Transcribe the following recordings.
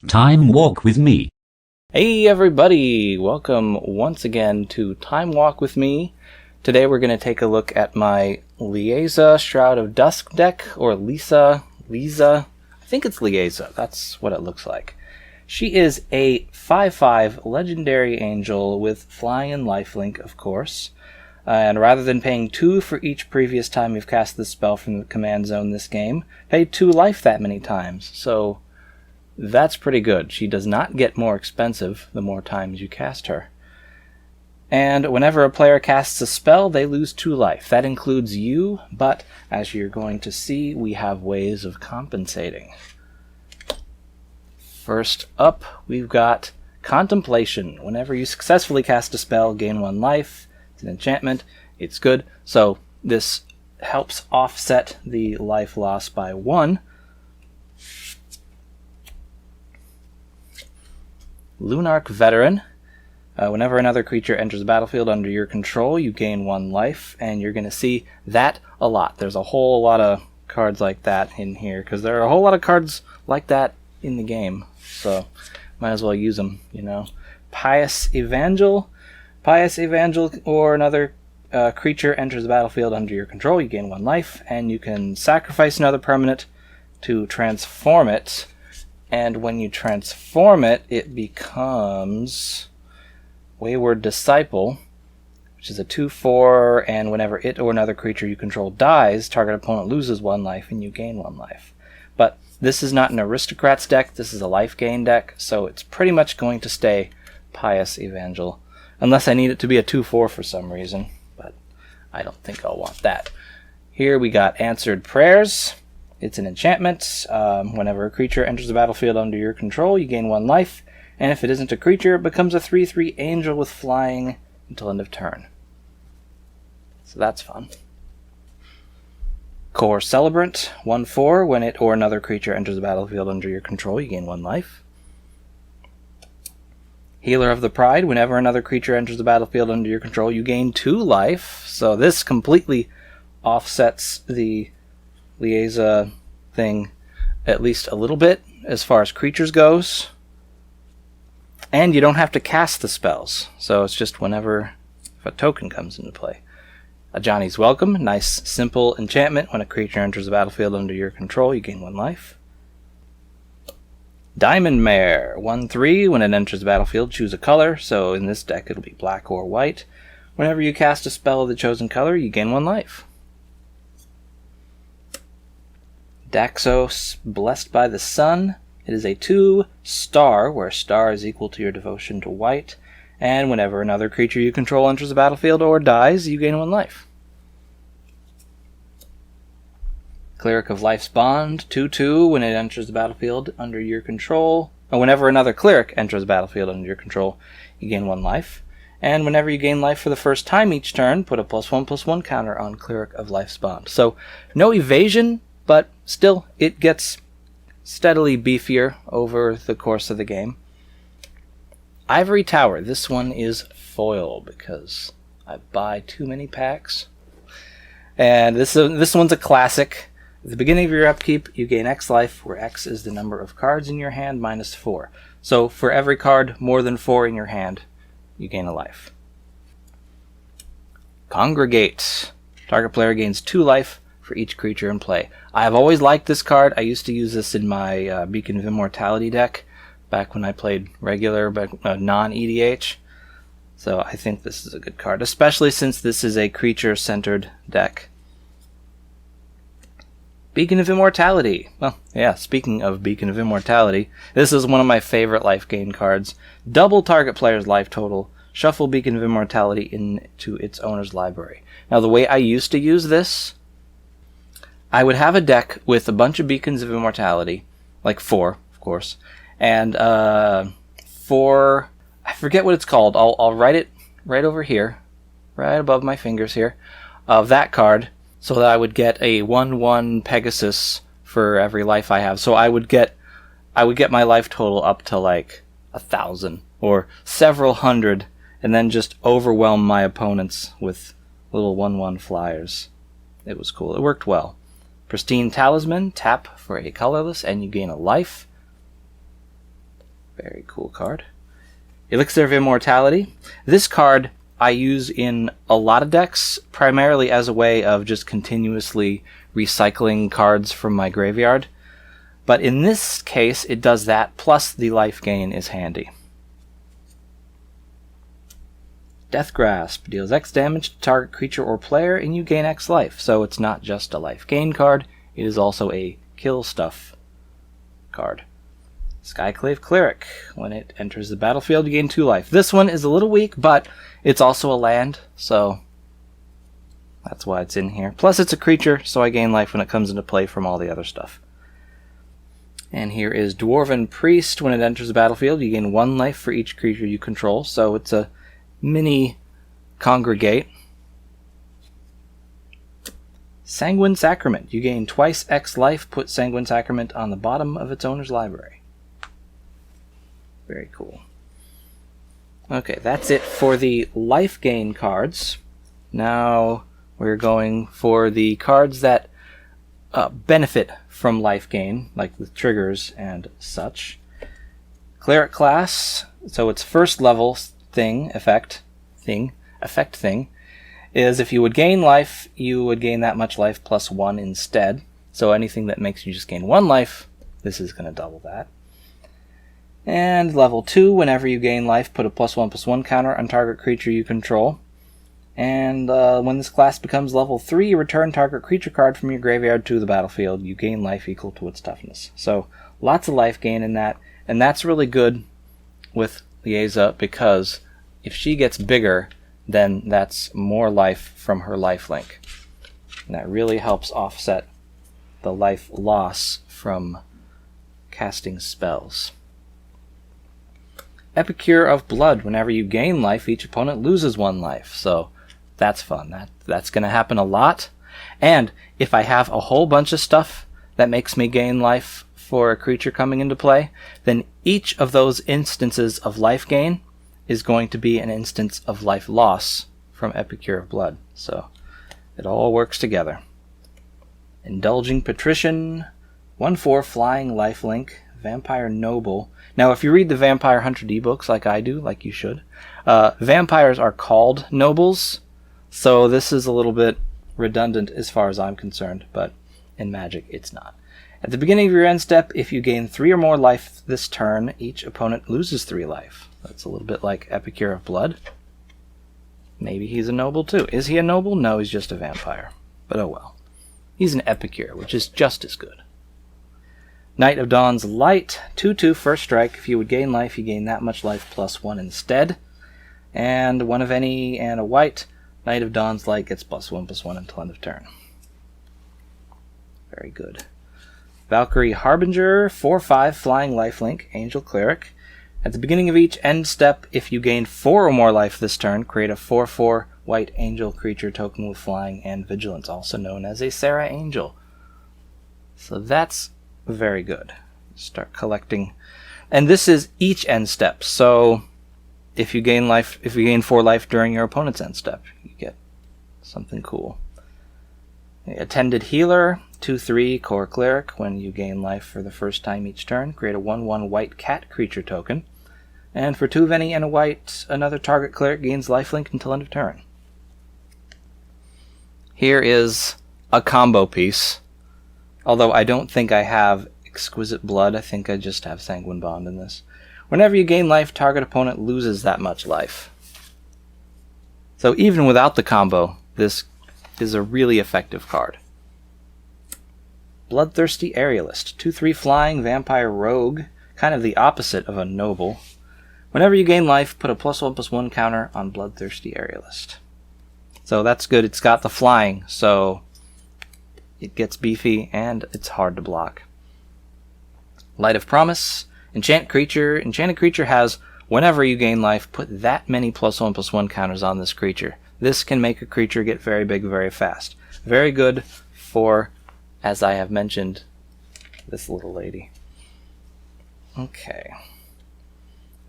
Time Walk with Me. Hey everybody! Welcome once again to Time Walk with Me. Today we're going to take a look at my Liesa Shroud of Dusk deck, or Liesa. I think it's Liesa, that's what it looks like. She is a 5/5 legendary angel with flying and lifelink, of course. And rather than paying 2 for each previous time you've cast this spell from the command zone this game, pay 2 life that many times. So that's pretty good. She does not get more expensive the more times you cast her. And whenever a player casts a spell, they lose 2 life. That includes you, but as you're going to see, we have ways of compensating. First up, we've got Contemplation. Whenever you successfully cast a spell, gain 1 life. It's an enchantment. It's good. So this helps offset the life loss by 1. Lunarch Veteran. Whenever another creature enters the battlefield under your control, you gain 1 life, and you're going to see that a lot. There's a whole lot of cards like that in here, because there are a whole lot of cards like that in the game, so might as well use them, you know. Pious Evangel, or another creature enters the battlefield under your control, you gain 1 life, and you can sacrifice another permanent to transform it. And when you transform it, it becomes Wayward Disciple, which is a 2/4, and whenever it or another creature you control dies, target opponent loses 1 life and you gain 1 life. But this is not an Aristocrats deck, this is a life gain deck, so it's pretty much going to stay Pious Evangel, unless I need it to be a 2/4 for some reason, but I don't think I'll want that. Here we got Answered Prayers. It's an enchantment. Whenever a creature enters the battlefield under your control, you gain 1 life, and if it isn't a creature, it becomes a 3/3 angel with flying until end of turn. So that's fun. Core Celebrant, 1/4. When it or another creature enters the battlefield under your control, you gain 1 life. Healer of the Pride. Whenever another creature enters the battlefield under your control, you gain 2 life. So this completely offsets the Liesa thing at least a little bit as far as creatures goes. And you don't have to cast the spells, so it's just whenever if a token comes into play. A Johnny's Welcome, nice simple enchantment. When a creature enters the battlefield under your control, you gain 1 life. Diamond Mare, 1/3. When it enters the battlefield, choose a color, so in this deck it'll be black or white. Whenever you cast a spell of the chosen color, you gain 1 life. Daxos, Blessed by the Sun. It is a 2-star, where star is equal to your devotion to white, and whenever another creature you control enters the battlefield or dies, you gain 1 life. Cleric of Life's Bond, 2/2. When it enters the battlefield under your control, or whenever another cleric enters the battlefield under your control, you gain 1 life. And whenever you gain life for the first time each turn, put a +1/+1 counter on Cleric of Life's Bond. So no evasion, but still, it gets steadily beefier over the course of the game. Ivory Tower. This one is foil because I buy too many packs. And this one's a classic. At the beginning of your upkeep, you gain X life, where X is the number of cards in your hand minus 4. So for every card more than 4 in your hand, you gain a life. Congregate. Target player gains 2 life for each creature in play. I have always liked this card. I used to use this in my Beacon of Immortality deck back when I played regular, non-EDH. So I think this is a good card, especially since this is a creature-centered deck. Beacon of Immortality. Well, yeah, speaking of Beacon of Immortality, this is one of my favorite life gain cards. Double target player's life total. Shuffle Beacon of Immortality into its owner's library. Now, the way I used to use this, I would have a deck with a bunch of Beacons of Immortality, like 4, of course, and 4, I forget what it's called. I'll write it right over here, right above my fingers here, of that card, so that I would get a 1/1 Pegasus for every life I have. So I would get my life total up to like 1,000 or several hundred, and then just overwhelm my opponents with little 1/1 flyers. It was cool. It worked well. Pristine Talisman, tap for a colorless and you gain a life. Very cool card. Elixir of Immortality. This card I use in a lot of decks, primarily as a way of just continuously recycling cards from my graveyard. But in this case, it does that, plus the life gain is handy. Death Grasp deals X damage to target creature or player, and you gain X life. So it's not just a life gain card, it is also a kill stuff card. Skyclave Cleric. When it enters the battlefield, you gain 2 life. This one is a little weak, but it's also a land, so that's why it's in here. Plus it's a creature, so I gain life when it comes into play from all the other stuff. And here is Dwarven Priest. When it enters the battlefield, you gain 1 life for each creature you control, so it's a mini Congregate. Sanguine Sacrament. You gain twice X life. Put Sanguine Sacrament on the bottom of its owner's library. Very cool. Okay, that's it for the life gain cards. Now we're going for the cards that benefit from life gain, like with triggers and such. Cleric class, so its first level effect thing, is if you would gain life, you would gain that much life plus 1 instead. So anything that makes you just gain 1 life, this is going to double that. And level 2, whenever you gain life, put a +1/+1 counter on target creature you control. And when this class becomes level 3, you return target creature card from your graveyard to the battlefield. You gain life equal to its toughness. So lots of life gain in that, and that's really good with Liesa, because if she gets bigger, then that's more life from her lifelink. And that really helps offset the life loss from casting spells. Epicure of Blood. Whenever you gain life, each opponent loses 1 life. So that's fun. That's going to happen a lot. And if I have a whole bunch of stuff that makes me gain life for a creature coming into play, then each of those instances of life gain is going to be an instance of life loss from Epicure of Blood. So it all works together. Indulging Patrician. 1/4 flying lifelink. Vampire Noble. Now, if you read the Vampire Hunter D books like I do, like you should, vampires are called nobles, so this is a little bit redundant as far as I'm concerned, but in Magic it's not. At the beginning of your end step, if you gain 3 or more life this turn, each opponent loses 3 life. That's a little bit like Epicure of Blood. Maybe he's a noble too. Is he a noble? No, he's just a vampire. But oh well. He's an Epicure, which is just as good. Knight of Dawn's Light, 2/2 first strike. If you would gain life, you gain that much life plus 1 instead. And 1 of any and a white. Knight of Dawn's Light gets +1/+1 until end of turn. Very good. Valkyrie Harbinger, 4/5 flying lifelink, Angel Cleric. At the beginning of each end step, if you gain 4 or more life this turn, create a 4/4 white angel creature token with flying and vigilance, also known as a Sarah Angel. So that's very good. Start collecting. And this is each end step, so if you gain 4 life during your opponent's end step, you get something cool. Attended Healer, 2/3 core cleric. When you gain life for the first time each turn, create a 1/1 white cat creature token. And for 2 of any and a white, another target cleric gains lifelink until end of turn. Here is a combo piece. Although I don't think I have Exquisite Blood, I think I just have Sanguine Bond in this. Whenever you gain life, target opponent loses that much life. So even without the combo, this is a really effective card. Bloodthirsty Aerialist, 2/3 flying vampire rogue, kind of the opposite of a noble. Whenever you gain life, put a +1/+1 counter on Bloodthirsty Aerialist. So that's good. It's got the flying, so it gets beefy and it's hard to block. Light of Promise, enchanted creature has, whenever you gain life, put that many +1/+1 counters on this creature. This can make a creature get very big very fast. Very good for, as I have mentioned, this little lady. Okay.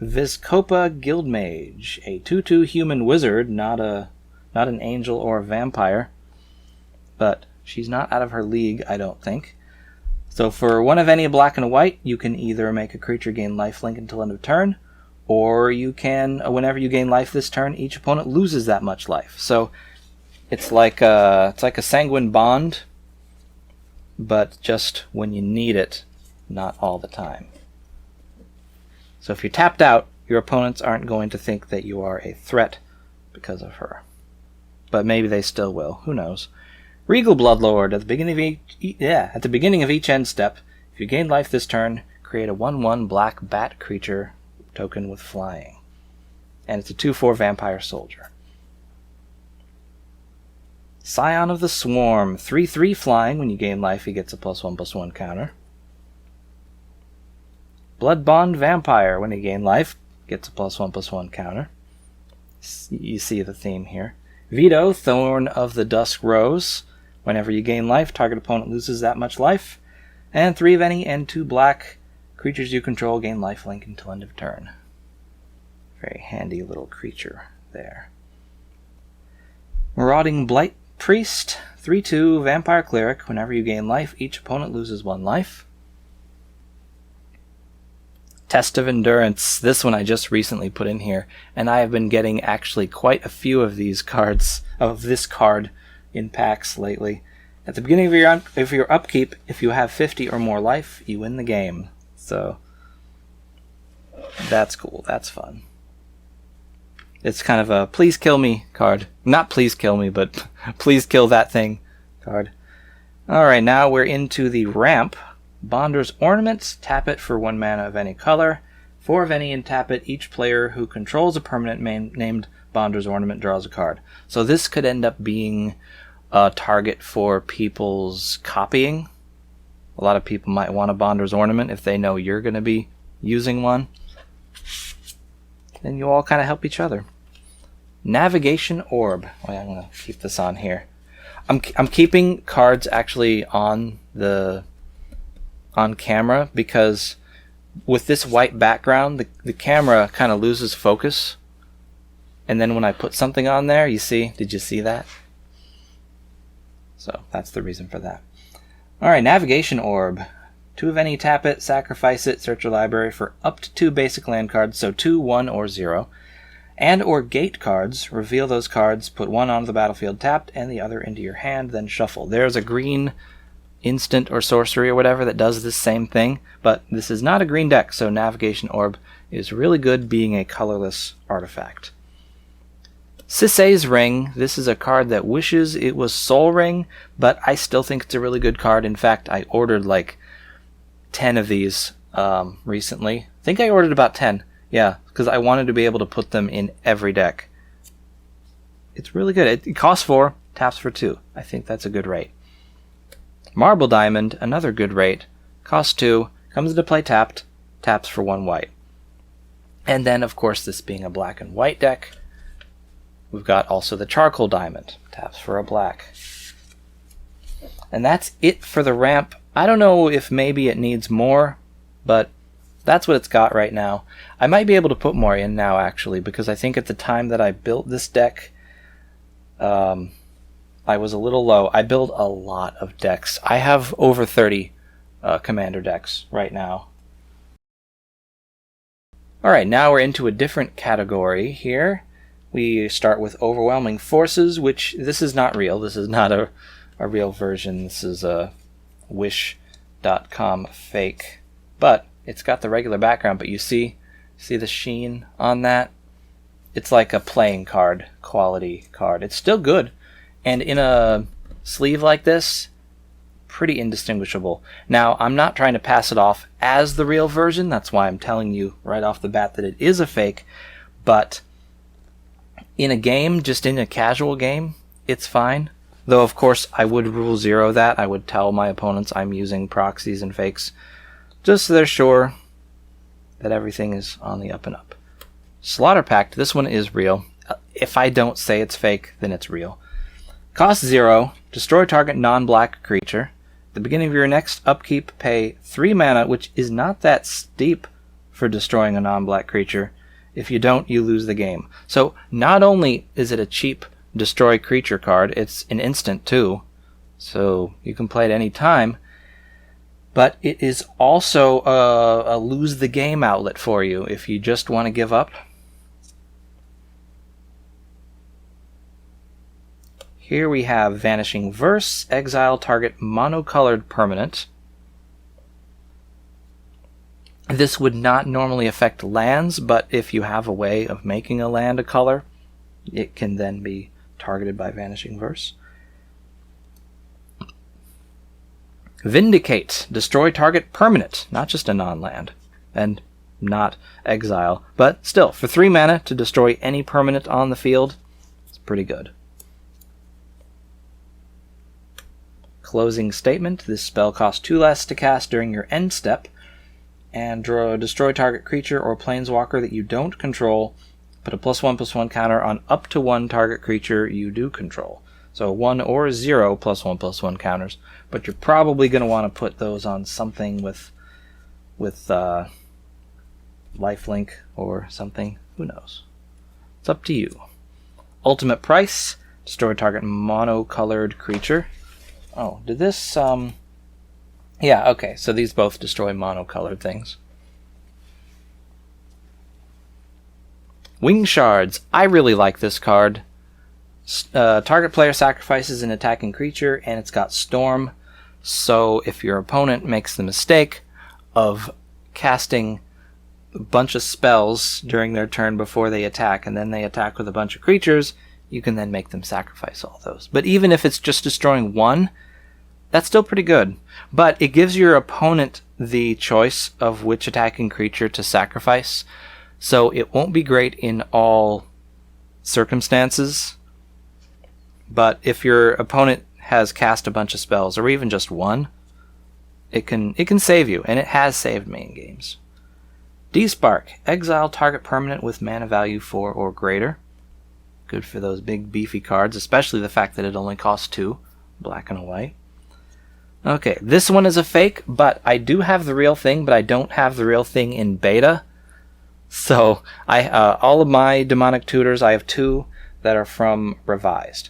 Vizkopa Guildmage, a 2/2 human wizard, not an angel or a vampire, but she's not out of her league, I don't think. So for one of any black and a white, you can either make a creature gain lifelink until end of turn, or you can, whenever you gain life this turn, each opponent loses that much life. So it's like a sanguine bond, but just when you need it, not all the time. So if you're tapped out, your opponents aren't going to think that you are a threat because of her. But maybe they still will. Who knows? Regal Bloodlord. At the beginning of each end step, if you gain life this turn, create a 1/1 black bat creature token with flying. And it's a 2/4 vampire soldier. Scion of the Swarm. 3/3 flying. When you gain life, he gets a +1/+1 counter. Bloodbond Vampire. When he gain life, gets a +1/+1 counter. You see the theme here. Veto, Thorn of the Dusk Rose. Whenever you gain life, target opponent loses that much life. And 3 of any and 2 black creatures you control gain lifelink until end of turn. Very handy little creature there. Marauding Blight Priest. 3/2 Vampire Cleric. Whenever you gain life, each opponent loses 1 life. Test of Endurance. This one I just recently put in here, and I have been getting actually quite a few of these cards, of this card, in packs lately. At the beginning of your upkeep, if you have 50 or more life, you win the game. So that's cool. That's fun. It's kind of a please kill me card. Not please kill me, but please kill that thing card. Alright, now we're into the ramp. Bonder's Ornament. Tap it for 1 mana of any color. 4 of any and tap it. Each player who controls a permanent named Bonder's Ornament draws a card. So this could end up being a target for people's copying. A lot of people might want a Bonder's Ornament if they know you're going to be using one. Then you all kind of help each other. Navigation Orb. Oh, yeah, I'm going to keep this on here. I'm keeping cards actually on camera because with this white background, the camera kind of loses focus. And then when I put something on there, did you see that? So that's the reason for that. Alright, Navigation Orb. 2 of any, tap it, sacrifice it, search your library for up to 2 basic land cards, so 2, 1, or 0. And or gate cards. Reveal those cards, put 1 onto the battlefield tapped, and the other into your hand, then shuffle. There's a green instant or sorcery or whatever that does this same thing, but this is not a green deck, so Navigation Orb is really good being a colorless artifact. Sisay's Ring. This is a card that wishes it was Soul Ring, but I still think it's a really good card. In fact, I ordered like 10 of these recently. I think I ordered about 10. Yeah, because I wanted to be able to put them in every deck. It's really good. It costs 4, taps for 2. I think that's a good rate. Marble Diamond, another good rate. Costs 2, comes into play tapped, taps for 1 white. And then, of course, this being a black and white deck, we've got also the Charcoal Diamond, taps for a black. And that's it for the ramp. I don't know if maybe it needs more, but that's what it's got right now. I might be able to put more in now, actually, because I think at the time that I built this deck, I was a little low. I build a lot of decks. I have over 30 commander decks right now. Alright, now we're into a different category here. We start with Overwhelming Forces, which this is not real. This is not a real version. This is a wish.com fake. But it's got the regular background, but you see the sheen on that? It's like a playing card quality card. It's still good. And in a sleeve like this, pretty indistinguishable. Now, I'm not trying to pass it off as the real version. That's why I'm telling you right off the bat that it is a fake. But in a game, just in a casual game, it's fine. Though, of course, I would rule 0 that. I would tell my opponents I'm using proxies and fakes, just so they're sure that everything is on the up and up. Slaughter Pact, this one is real. If I don't say it's fake, then it's real. Cost 0, destroy target non-black creature. At the beginning of your next upkeep, pay 3 mana, which is not that steep for destroying a non-black creature. If you don't, you lose the game. So not only is it a cheap destroy creature card, it's an instant too, so you can play it any time. but it is also a lose the game outlet for you if you just want to give up. Here we have Vanishing Verse, exile target monocolored permanent. This would not normally affect lands, but if you have a way of making a land a color, it can then be targeted by Vanishing Verse. Vindicate, destroy target permanent, not just a non-land, and not exile, but still, for 3 mana to destroy any permanent on the field, it's pretty good. Closing Statement, this spell costs 2 less to cast during your end step, and destroy target creature or planeswalker that you don't control, put a +1/+1 counter on up to 1 target creature you do control. So 1 or 0 +1/+1 counters, but you're probably going to want to put those on something with lifelink or something. Who knows? It's up to you. Ultimate Price, destroy target monocolored creature. Oh, did this... Yeah, okay, so these both destroy monocolored things. Wing Shards. I really like this card. Target player sacrifices an attacking creature, and it's got Storm. So if your opponent makes the mistake of casting a bunch of spells during their turn before they attack, and then they attack with a bunch of creatures, you can then make them sacrifice all those. But even if it's just destroying one, that's still pretty good. But it gives your opponent the choice of which attacking creature to sacrifice. So it won't be great in all circumstances. But if your opponent has cast a bunch of spells, or even just one, it can save you, and it has saved me in games. Despark. Exile target permanent with mana value 4 or greater. Good for those big beefy cards, especially the fact that it only costs 2, black and a white. Okay, this one is a fake, but I do have the real thing, but I don't have the real thing in beta. So, all of my Demonic Tutors, I have 2 that are from Revised.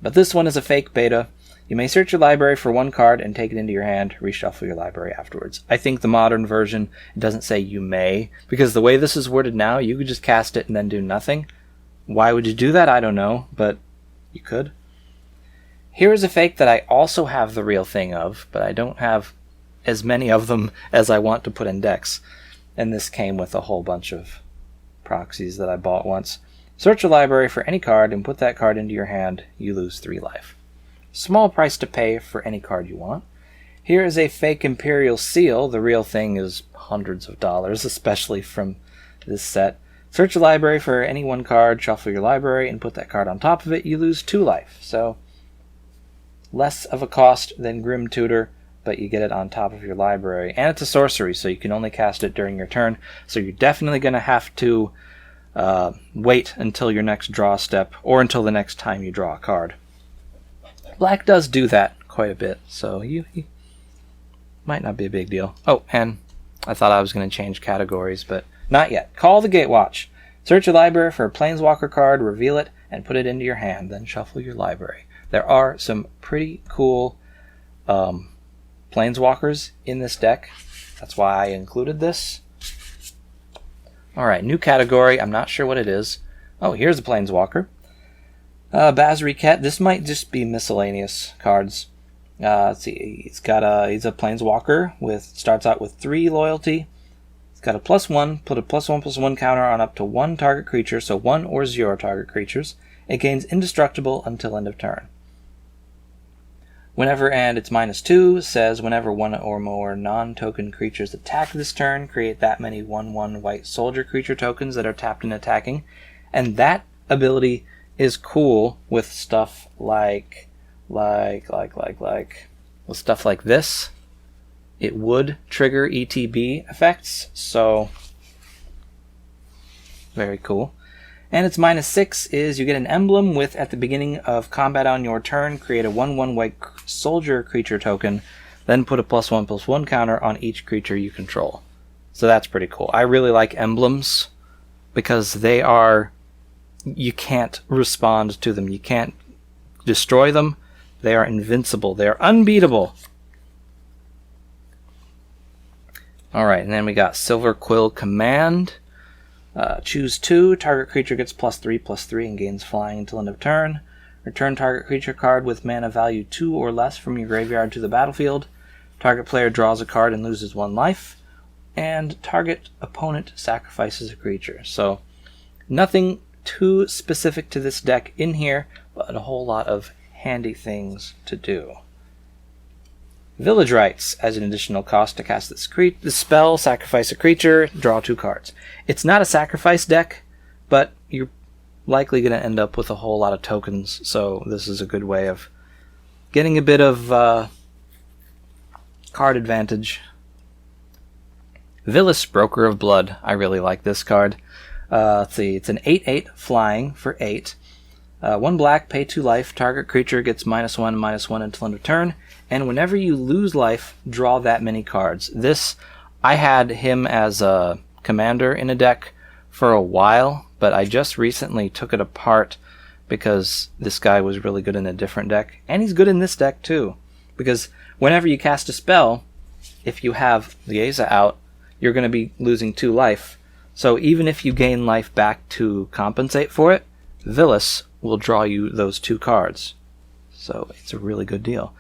But this one is a fake beta. You may search your library for 1 card and take it into your hand, reshuffle your library afterwards. I think the modern version, it doesn't say you may, because the way this is worded now, you could just cast it and then do nothing. Why would you do that? I don't know, but you could. Here is a fake that I also have the real thing of, but I don't have as many of them as I want to put in decks. And this came with a whole bunch of proxies that I bought once. Search your library for any card and put that card into your hand. You lose 3 life. Small price to pay for any card you want. Here is a fake Imperial Seal. The real thing is hundreds of dollars, especially from this set. Search your library for any 1 card, shuffle your library, and put that card on top of it. You lose 2 life. So, less of a cost than Grim Tutor, but you get it on top of your library. And it's a sorcery, so you can only cast it during your turn. So you're definitely going to have to wait until your next draw step, or until the next time you draw a card. Black does do that quite a bit, so you might not be a big deal. Oh, and I thought I was going to change categories, but not yet. Call the Gatewatch. Search your library for a Planeswalker card, reveal it, and put it into your hand, then shuffle your library. There are some pretty cool Planeswalkers in this deck. That's why I included this. Alright, new category. I'm not sure what it is. Oh, here's a Planeswalker. Bazriket. This might just be miscellaneous cards. Let's see. He's a Planeswalker starts out with 3 loyalty. He's got a +1. Put a +1/+1 counter on up to 1 target creature, so 1 or 0 target creatures. It gains indestructible until end of turn. Whenever, and it's -2, says whenever 1 or more non-token creatures attack this turn, create that many 1/1 white soldier creature tokens that are tapped and attacking. And that ability is cool with stuff like with stuff like this. It would trigger ETB effects, so very cool. And its -6 is you get an emblem with, at the beginning of combat on your turn, create a 1/1 white soldier creature token, then put a +1/+1 counter on each creature you control. So that's pretty cool. I really like emblems because they are, you can't respond to them. You can't destroy them. They are invincible. They are unbeatable. Alright, and then we got Silver Quill Command. Choose 2. Target creature gets +3/+3 and gains flying until end of turn. Return target creature card with mana value 2 or less from your graveyard to the battlefield. Target player draws a card and loses 1 life. And target opponent sacrifices a creature. So, nothing too specific to this deck in here, but a whole lot of handy things to do. Village Rites, as an additional cost to cast this spell, sacrifice a creature, draw 2 cards. It's not a sacrifice deck, but you're likely going to end up with a whole lot of tokens, so this is a good way of getting a bit of card advantage. Villis, Broker of Blood. I really like this card. Let's see, it's an 8/8 flying for 8. 1 black, pay 2 life. Target creature gets -1/-1 until end of turn. And whenever you lose life, draw that many cards. I had him as a commander in a deck for a while, but I just recently took it apart because this guy was really good in a different deck. And he's good in this deck too, because whenever you cast a spell, if you have Liesa out, you're going to be losing 2 life. So even if you gain life back to compensate for it, Villis will draw you those 2 cards. So it's a really good deal.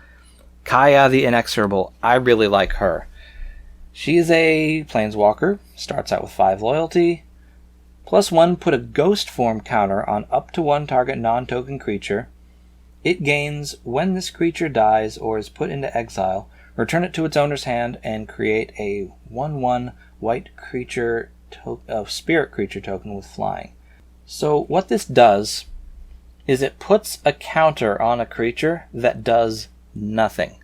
Kaya the Inexorable. I really like her. She is a planeswalker, starts out with 5 loyalty. +1, put a ghost form counter on up to 1 target non-token creature. It gains when this creature dies or is put into exile. Return it to its owner's hand and create a 1/1 white creature spirit creature token with flying. So what this does is it puts a counter on a creature that does nothing.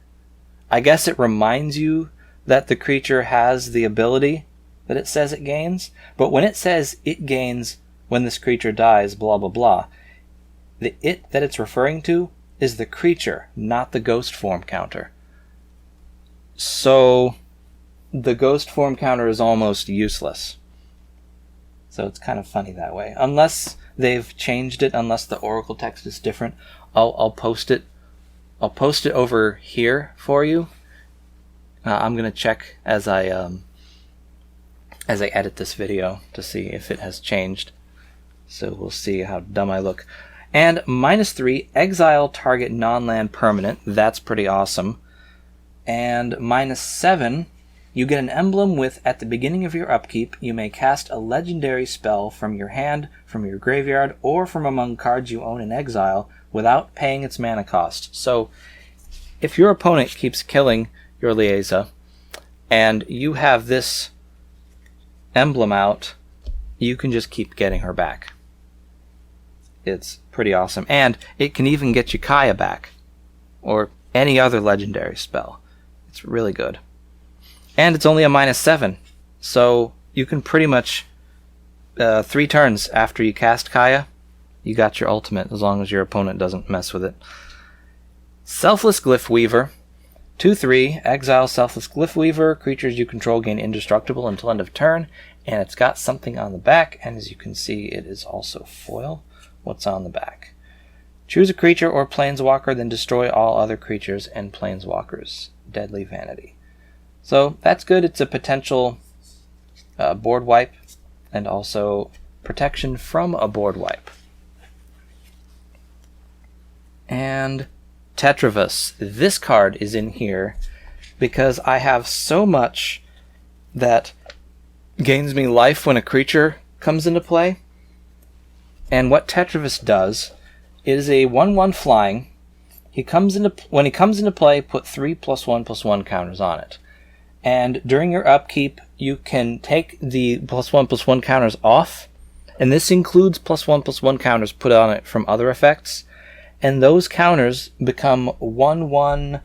I guess it reminds you that the creature has the ability that it says it gains, but when it says it gains when this creature dies, blah blah blah, the it that it's referring to is the creature, not the ghost form counter. So the ghost form counter is almost useless. So it's kind of funny that way. Unless they've changed it, unless the Oracle text is different, I'll post it. I'll post it over here for you. I'm gonna check as I edit this video to see if it has changed. So we'll see how dumb I look. And -3, exile target non-land permanent. That's pretty awesome. And -7, you get an emblem with, at the beginning of your upkeep, you may cast a legendary spell from your hand, from your graveyard, or from among cards you own in exile without paying its mana cost. So if your opponent keeps killing your Liesa and you have this emblem out, you can just keep getting her back. It's pretty awesome. And it can even get you Kaya back, or any other legendary spell. It's really good. And it's only a -7, so you can pretty much 3 turns after you cast Kaya, you got your ultimate, as long as your opponent doesn't mess with it. Selfless Glyph Weaver. 2/3, exile Selfless Glyph Weaver. Creatures you control gain indestructible until end of turn. And it's got something on the back, and as you can see, it is also foil. What's on the back? Choose a creature or planeswalker, then destroy all other creatures and planeswalkers. Deadly Vanity. So that's good. It's a potential board wipe, and also protection from a board wipe. And Tetravus. This card is in here because I have so much that gains me life when a creature comes into play. And what Tetravus does is a 1/1 flying. When he comes into play, put 3 +1/+1 counters on it. And during your upkeep, you can take the +1/+1 counters off, and this includes +1/+1 counters put on it from other effects. And those counters become 1/1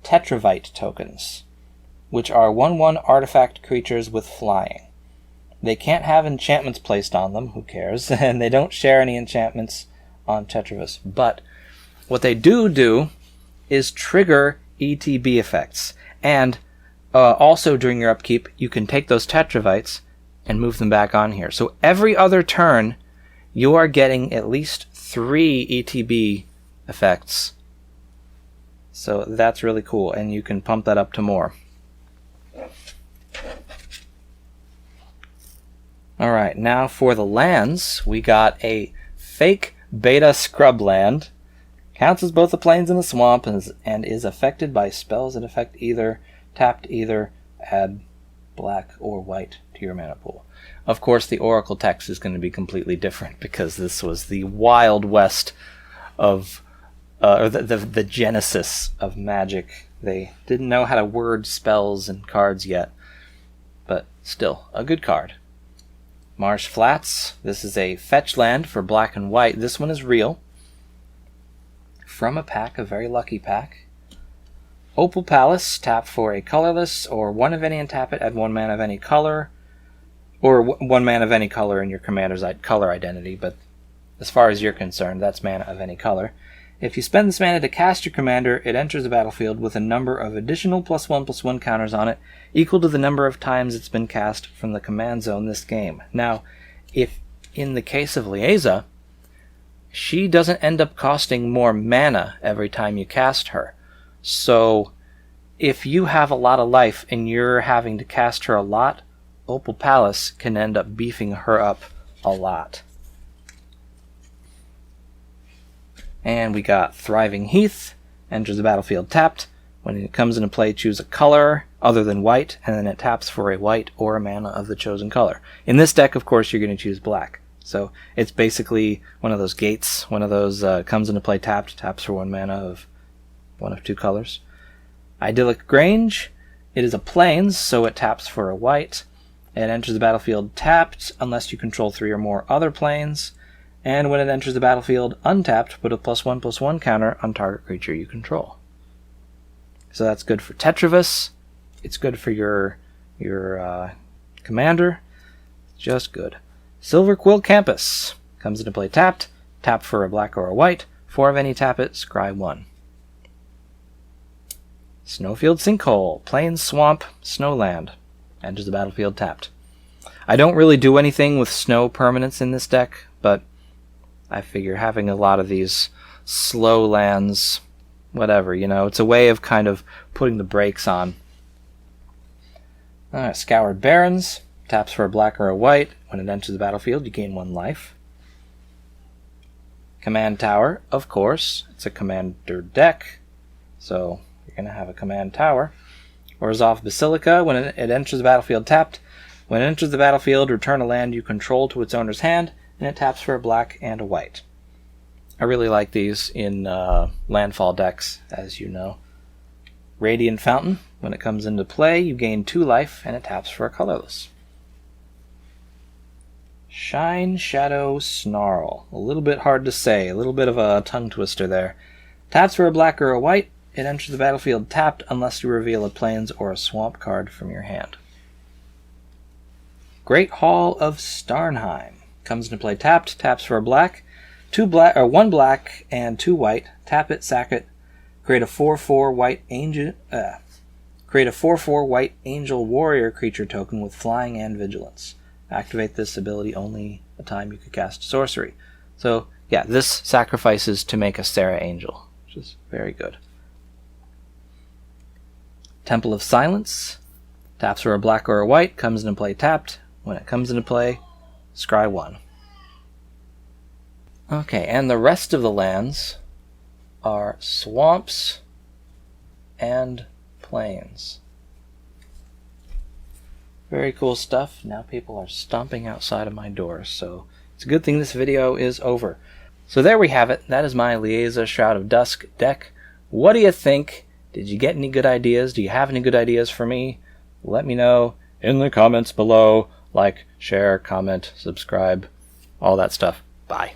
Tetravite tokens, which are 1/1 artifact creatures with flying. They can't have enchantments placed on them, who cares, and they don't share any enchantments on Tetravus. But what they do is trigger ETB effects. And also during your upkeep, you can take those Tetravites and move them back on here. So every other turn, you are getting at least 3 ETB effects. So that's really cool, and you can pump that up to more. Alright, now for the lands, we got a fake beta scrub land. Counts as both a plains and a swamp and is affected by spells that affect either, tapped either, add black or white to your mana pool. Of course, the Oracle text is going to be completely different because this was the Wild West of, or the genesis of Magic. They didn't know how to word spells and cards yet, but still, a good card. Marsh Flats, this is a fetch land for black and white. This one is real. From a pack, a very lucky pack. Opal Palace, tap for a colorless, or one of any and tap it, add 1 mana of any color, or 1 mana of any color in your commander's color identity, but as far as you're concerned, that's mana of any color. If you spend this mana to cast your commander, it enters the battlefield with a number of additional +1/+1 counters on it, equal to the number of times it's been cast from the command zone this game. Now, if in the case of Liesa, she doesn't end up costing more mana every time you cast her. So, if you have a lot of life and you're having to cast her a lot, Opal Palace can end up beefing her up a lot. And we got Thriving Heath, enters the battlefield tapped. When it comes into play, choose a color other than white, and then it taps for a white or a mana of the chosen color. In this deck, of course, you're going to choose black. So it's basically one of those gates, one of those comes into play tapped, taps for 1 mana of one of 2 colors. Idyllic Grange, it is a plains, so it taps for a white. It enters the battlefield tapped unless you control 3 or more other plains. And when it enters the battlefield untapped, put a +1/+1 counter on target creature you control. So that's good for Tetravus. It's good for your commander. Just good. Silver Quill Campus comes into play tapped. Tap for a black or a white. 4 of any tap it, scry 1. Snowfield Sinkhole, Plains, Swamp, Snowland. Enters the battlefield tapped. I don't really do anything with snow permanents in this deck, but I figure having a lot of these slow lands, whatever, it's a way of kind of putting the brakes on. Alright, Scoured Barrens, taps for a black or a white. When it enters the battlefield, you gain 1 life. Command Tower, of course, it's a commander deck, so you're going to have a command tower. Orzhov Basilica, when it enters the battlefield tapped. When it enters the battlefield, return a land you control to its owner's hand, and it taps for a black and a white. I really like these in landfall decks, as you know. Radiant Fountain, when it comes into play, you gain 2 life, and it taps for a colorless. Shine Shadow Snarl, a little bit hard to say, a little bit of a tongue twister there. Taps for a black or a white, it enters the battlefield tapped unless you reveal a plains or a swamp card from your hand. Great Hall of Starnheim comes into play tapped, taps for a black, 1 black and 2 white. Tap it, sack it. Create a 4/4 white angel. Create a 4/4 white angel warrior creature token with flying and vigilance. Activate this ability only a time you could cast sorcery. So yeah, this sacrifices to make a Serra Angel, which is very good. Temple of Silence, taps for a black or a white, comes into play tapped. When it comes into play, scry 1. Okay, and the rest of the lands are swamps and plains. Very cool stuff. Now people are stomping outside of my door, so it's a good thing this video is over. So there we have it. That is my Liesa Shroud of Dusk deck. What do you think? Did you get any good ideas? Do you have any good ideas for me? Let me know in the comments below. Like, share, comment, subscribe, all that stuff. Bye.